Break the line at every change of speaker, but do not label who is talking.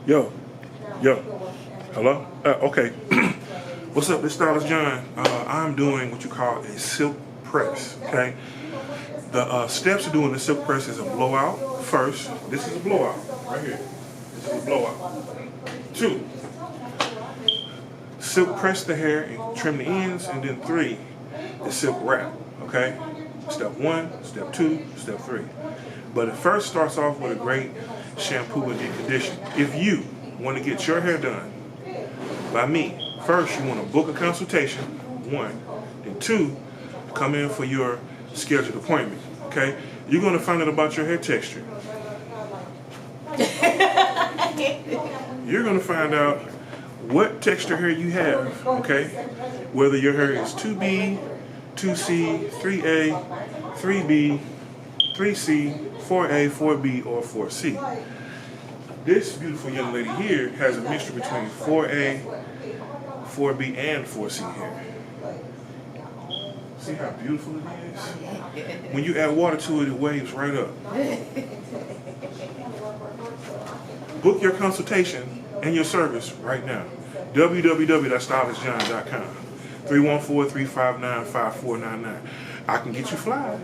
Yo, hello? Okay. What's up, this Stylist John. I'm doing what you call a silk press, okay? The steps of doing the silk press is a blowout first. This is a blowout, right here. This is a blowout. 2, silk press the hair and trim the ends, and then 3 is silk wrap, okay? Step 1, step 2, step 3. But it first starts off with a great shampoo and deep condition. If you want to get your hair done by me, first you want to book a consultation, 1, and 2, come in for your scheduled appointment, okay? You're going to find out about your hair texture. You're going to find out what texture hair you have, okay? Whether your hair is 2B, 2C, 3A, 3B, 3C, 4A, 4B, or 4C. This beautiful young lady here has a mixture between 4A, 4B, and 4C hair. See how beautiful it is? When you add water to it, it waves right up. Book your consultation and your service right now. www.stylistjohn.com 314-359-5499. I can get you fly.